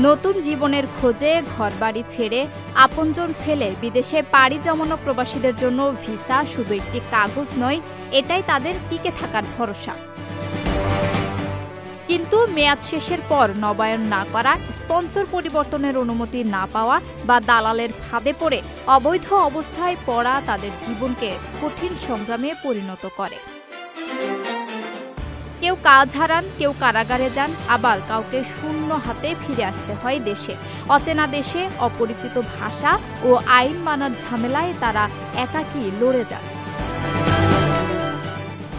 নতুন জীবনের খোঁজে ঘরবাড়ি ছেড়ে আপনজন ফেলে বিদেশে পাড়ি জমানো প্রবাসীদের জন্য ভিসা শুধু একটি কাগজ নয়, এটাই তাদের টিকে থাকার ভরসা। কিন্তু মেয়াদ শেষের পর নবায়ন না করা, স্পন্সর পরিবর্তনের অনুমতি না পাওয়া বা দালালের ফাঁদে পড়ে অবৈধ অবস্থায় পড়া তাদের জীবনকে কঠিন সংগ্রামে পরিণত করে। কেউ কাজ হারান, কেউ কারাগারে যান, আবার কাউকে শূন্য হাতে ফিরে আসতে হয় দেশে। অচেনা দেশে অপরিচিত ভাষা ও আইন মানার ঝামেলায় তারা একাকী লড়ে যান।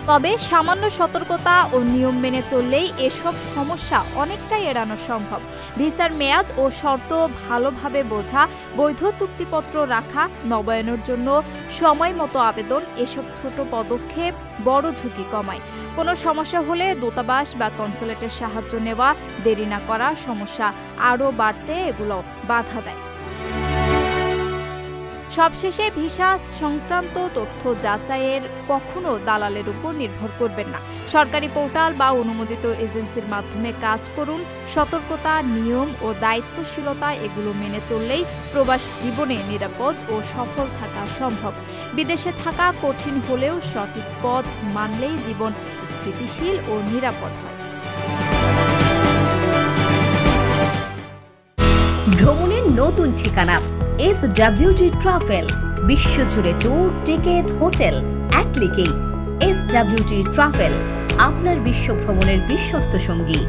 তবে সামান্য সতর্কতা ও নিয়ম মেনে চললেই এসব সমস্যা অনেকটাই এড়ানো সম্ভব। ভিসার মেয়াদ ও শর্ত ভালোভাবে বোঝা, বৈধ চুক্তিপত্র রাখা, নবায়নের জন্য সময় মতো আবেদন, এসব ছোট পদক্ষেপ বড় ঝুঁকি কমায়। কোনো সমস্যা হলে দূতাবাস বা কনসুলেটের সাহায্য নেওয়া, দেরি না করা সমস্যা আরও বাড়তে এগুলো বাধা দেয়। সবশেষে ভিসা সংক্রান্ত তথ্য যাচাইয়ের কখনো দালালের উপর নির্ভর করবেন না। সরকারি পোর্টাল বা অনুমোদিত এজেন্সির মাধ্যমে কাজ করুন। সতর্কতা, নিয়ম ও দায়িত্বশীলতা এগুলো মেনে চললেই প্রবাস জীবনে নিরাপদ ও সফল থাকা সম্ভব। বিদেশে থাকা কঠিন হলেও সঠিক পথ মানলেই জীবন স্থিতিশীল ও নিরাপদ হয়। ভ্রমণের নতুন ঠিকানা SWG ট্রাভেল। বিশ্বজুড়ে ট্যুর, টিকেট, হোটেল এক ক্লিকেই। SWG ট্রাভেল আপনার বিশ্ব ভ্রমণের বিশ্বস্ত সঙ্গী।